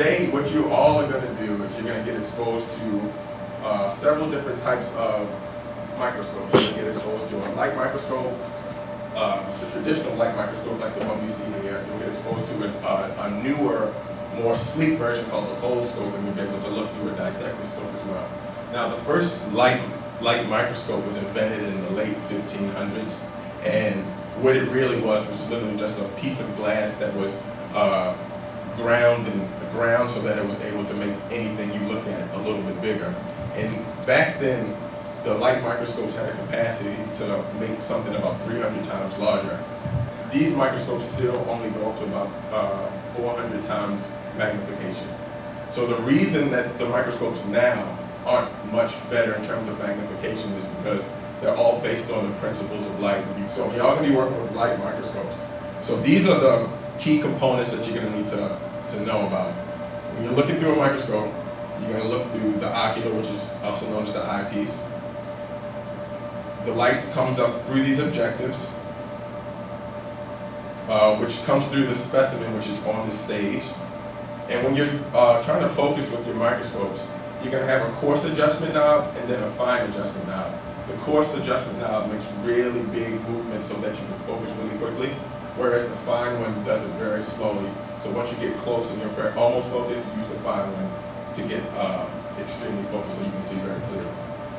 today, what you all are going to do is you're going to get exposed to several different types of microscopes. You're going to get exposed to a light microscope, the traditional light microscope like the one we see here. You'll get exposed to a newer, more sleek version called the foldscope, and you'll be able to look through a dissecting scope as well. Now, the first light microscope was invented in the late 1500s, and what it really was literally just a piece of glass that was ground in the ground so that it was able to make anything you looked at a little bit bigger. And back then, the light microscopes had a capacity to make something about 300 times larger. These microscopes still only go up to about 400 times magnification. So the reason that the microscopes now aren't much better in terms of magnification is because they're all based on the principles of light. So y'all gonna be working with light microscopes. So these are the key components that you're gonna need to know about. When you're looking through a microscope, you're gonna look through the ocular, which is also known as the eyepiece. The light comes up through these objectives, which comes through the specimen, which is on the stage. And when you're trying to focus with your microscopes, you're going to have a coarse adjustment knob and then a fine adjustment knob. The coarse adjustment knob makes really big movements so that you can focus really quickly, whereas the fine one does it very slowly. So once you get close and you're almost focused, you use the fine one to get extremely focused so you can see very clearly.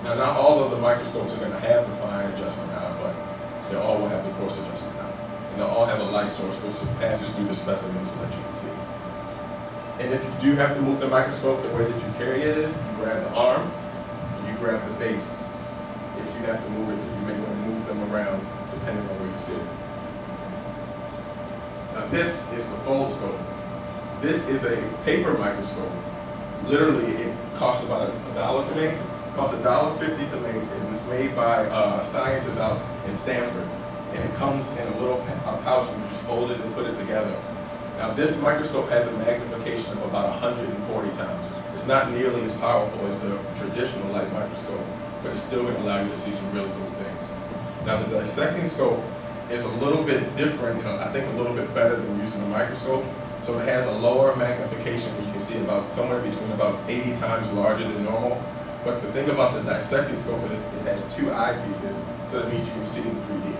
Now, not all of the microscopes are going to have the fine adjustment knob, but they all will have the coarse adjustment knob. And they'll all have a light source which passes through the specimen so that you can see. And if you do have to move the microscope, the way that you carry it is you grab the arm and you grab the base. If you have to move it, you may want to move them around depending on where you sit. Now this is the foldscope. This is a paper microscope. Literally, it costs about $1 to make. It costs $1.50 to make. It was made by scientists out in Stanford. And it comes in a little pouch and you just fold it and put it together. Now this microscope has a magnification of about 140 times. It's not nearly as powerful as the traditional light microscope, but it's still going to allow you to see some really cool things. Now the dissecting scope is a little bit different, I think a little bit better than using a microscope. So it has a lower magnification where you can see about somewhere between about 80 times larger than normal. But the thing about the dissecting scope is it has two eyepieces, so that means you can see in 3D.